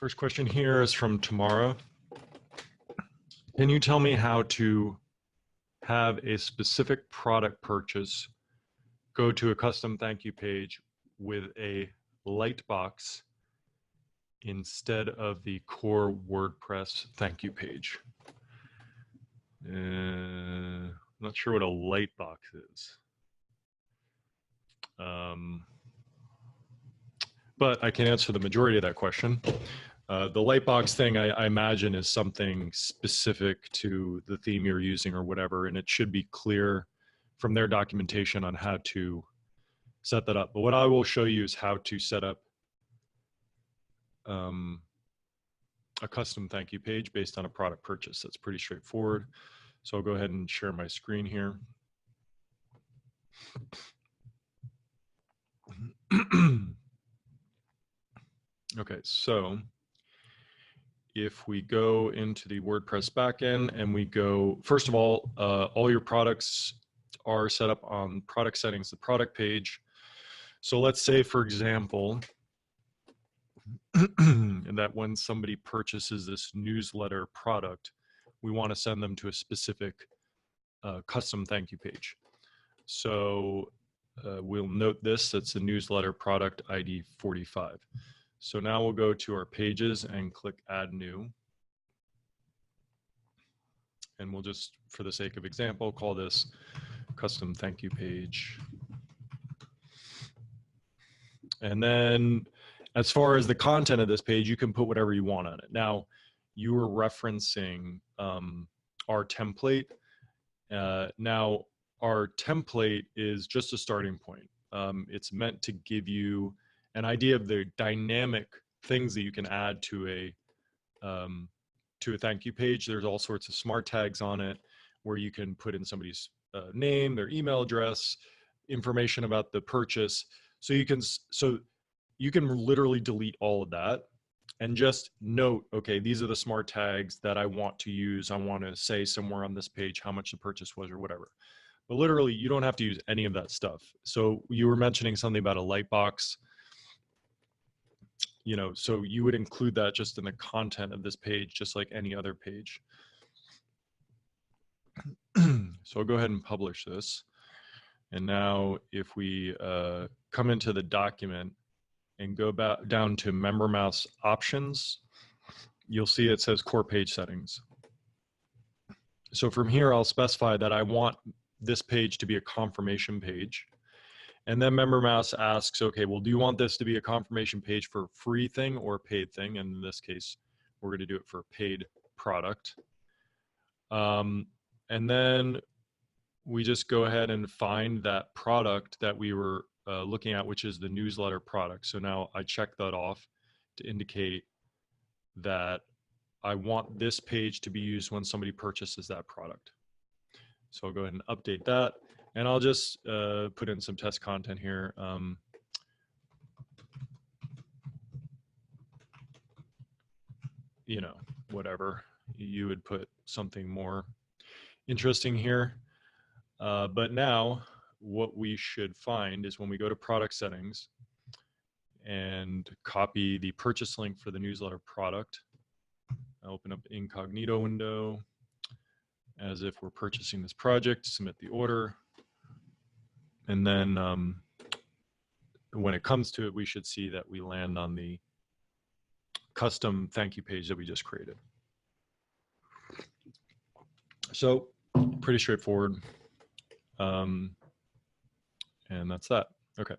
First question here is from Tamara. Can you tell me how to have a specific product purchase go to a custom thank you page with a Lightbox instead of the core WordPress thank you page? Not sure what a Lightbox is. But I can answer the majority of that question. The Lightbox thing, I imagine, is something specific to the theme you're using or whatever, and it should be clear from their documentation on how to set that up. But what I will show you is how to set up a custom thank you page based on a product purchase. That's pretty straightforward. So I'll go ahead and share my screen here. Okay, so if we go into the WordPress backend and we go, first of all your products are set up on product settings, the product page. So let's say, for example, that when somebody purchases this newsletter product, we want to send them to a specific custom thank you page. So we'll note this, that's the newsletter product ID 45. So now we'll go to our pages and click add new. And we'll just, for the sake of example, call this custom thank you page. And then as far as the content of this page, you can put whatever you want on it. Now, you were referencing our template. Now, our template is just a starting point. It's meant to give you an idea of the dynamic things that you can add to a thank you page. There's all sorts of smart tags on it where you can put in somebody's name, their email address, information about the purchase. So you can literally delete all of that and just note, okay, these are the smart tags that I want to use. I want to say somewhere on this page how much the purchase was or whatever. But literally, you don't have to use any of that stuff. So you were mentioning something about a Lightbox. You know, so you would include that just in the content of this page, just like any other page. So I'll go ahead and publish this. And now if we come into the document and go back down to member mouse options, you'll see it says core page settings. So from here, I'll specify that I want this page to be a confirmation page. And then member mouse asks, okay, well, do you want this to be a confirmation page for a free thing or a paid thing? And in this case, we're going to do it for a paid product. And then we just go ahead and find that product that we were looking at, which is the newsletter product. So now I check that off to indicate that I want this page to be used when somebody purchases that product. So I'll go ahead and update that. And I'll just put in some test content here. You know, whatever. You would put something more interesting here. But now what we should find is when we go to product settings and copy the purchase link for the newsletter product, I open up the incognito window as if we're purchasing this project, submit the order. And then when it comes to it, we should see that we land on the custom thank you page that we just created. So pretty straightforward. And that's that. Okay.